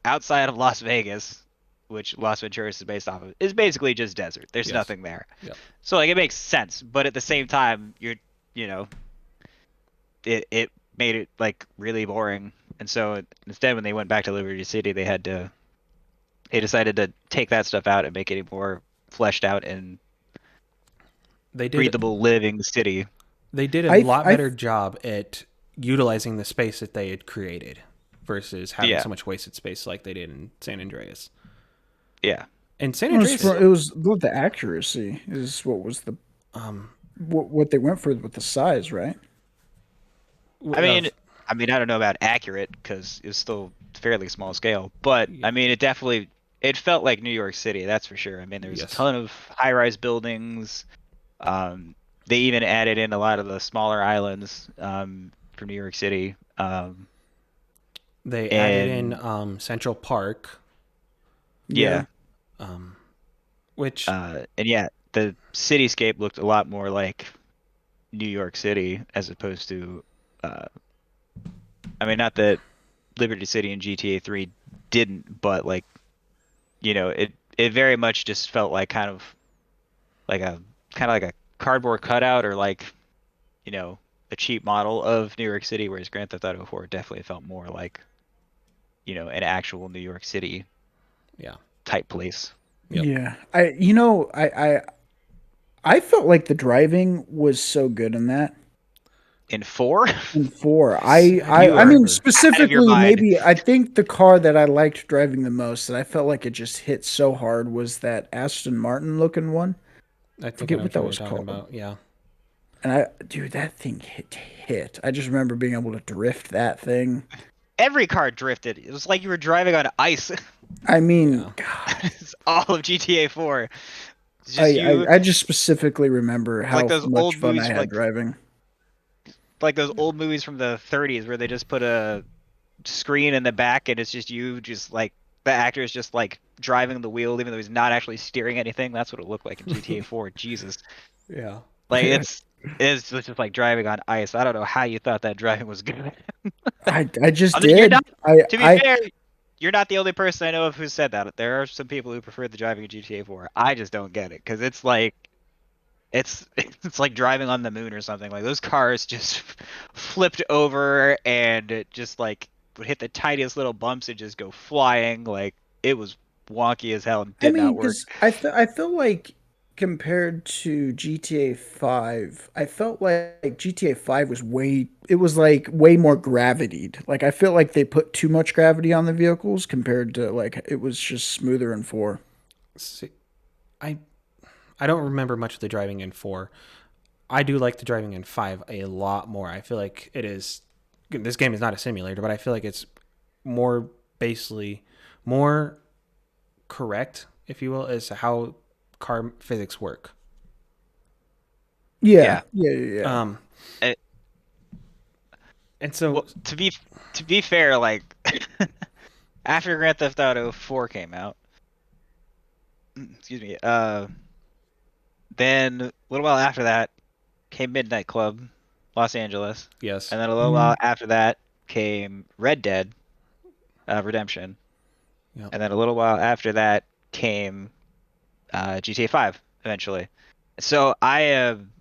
outside of Las Vegas, which Las Venturas is based off of, is basically just desert. There's Yes. nothing there, Yep. so like it makes sense. But at the same time, you know, it made it like really boring. And so instead, when they went back to Liberty City, they decided to take that stuff out and make it a more fleshed out and They did breathable living city. they did a I lot I better job at utilizing the space that they had created versus having Yeah, so much wasted space like they did in San Andreas. yeah. And San it was Andreas, it was the accuracy is what was the um, what they went for with the size, right? I mean, of I don't know about accurate because it's still fairly small scale, but yeah, I mean, it felt like New York City, that's for sure. I mean, there's a yes, ton of high-rise buildings. Um, they even added in a lot of the smaller islands for New York City. they added in And Central Park, Yeah. yeah, um, which and yeah, the cityscape looked a lot more like New York City as opposed to, uh, I mean, not that Liberty City and GTA 3 didn't, but like, it very much just felt like like a kind of like a cardboard cutout or like, you know, a cheap model of New York City, whereas Grand Theft Auto 4 definitely felt more like, an actual New York City yeah, type place. yep, Yeah. I felt like the driving was so good in that. In 4, In four, I don't you I are mean remember. out of your specifically, mind. maybe I think the car that I liked driving the most, that I felt like it just hit so hard, was that Aston Martin looking one. I think I Forget know what which that one you're was talking called. about. Yeah, And dude, that thing hit. I just remember being able to drift that thing. Every car drifted. It was like you were driving on ice. I mean, yeah, God, It's all of GTA 4. It's just I, you, I just specifically remember like how those much old fun I movies, had driving. like those old movies from the 30s where they just put a screen in the back and it's just you, just like the actor is just like driving the wheel, even though he's not actually steering anything. That's what it looked like in GTA 4. Jesus, yeah. like it's just like driving on ice. I don't know how you thought that driving was good. I just I mean, you're did. not. I To be I fair, you're not the only person I know of who said that. There are some people who prefer the driving in GTA 4. I just don't get it because it's like it's like driving on the moon or something. Like those cars just flipped over and it just like would hit the tiniest little bumps and just go flying. Like it was wonky as hell and I did mean, not work. because I feel like compared to GTA 5, I felt like GTA 5 was way more gravitied. Like I feel like they put too much gravity on the vehicles compared to like it was just smoother in 4. See, I I don't remember much of the driving in 4. I do like the driving in 5 a lot more. I feel like it is. This game is not a simulator, but I feel like it's more basically more correct, if you will, as to how car physics work. Yeah, Yeah. yeah, yeah, yeah. Um, Uh, and so well, to be fair, like after Grand Theft Auto 4 came out, excuse me, then a little while after that came Midnight Club, Los Angeles, yes, and then a little Mm. while after that came Red Dead Redemption, yeah, and then a little while after that came GTA 5 eventually. So I am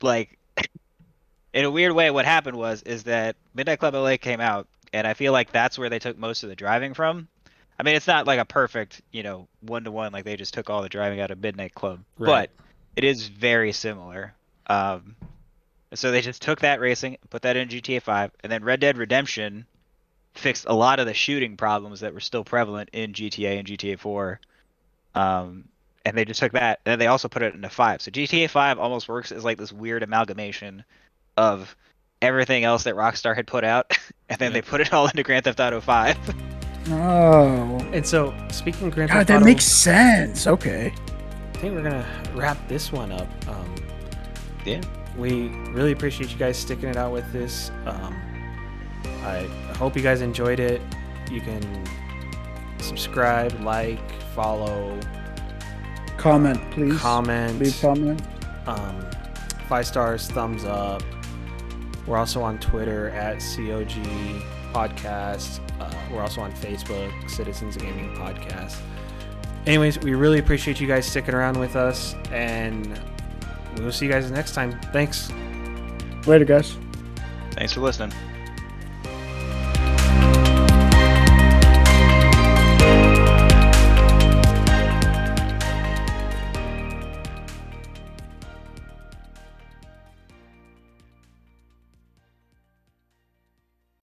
like, in a weird way, what happened is that Midnight Club LA came out, and I feel like that's where they took most of the driving from. I mean, it's not like a perfect, one to one, like they just took all the driving out of Midnight Club, right. but it is very similar. Um, so they just took that racing, put that in GTA 5, and then Red Dead Redemption fixed a lot of the shooting problems that were still prevalent in GTA and GTA 4. Um, and they just took that, and they also put it into 5. So GTA 5 almost works as like this weird amalgamation of everything else that Rockstar had put out, and then Yeah. they put it all into Grand Theft Auto 5. Oh, And so, speaking of Grand God, Theft that Auto, makes sense. Okay. I think we're gonna wrap this one up. Yeah. We really appreciate you guys sticking it out with this. I hope you guys enjoyed it. You can subscribe, like, follow, Comment, please. comment, Leave comment. 5 stars, thumbs up. We're also on Twitter at COG Podcast. We're also on Facebook, Citizens Gaming Podcast. Anyways, we really appreciate you guys sticking around with us, and we will see you guys next time. Thanks. Later, guys. Thanks for listening.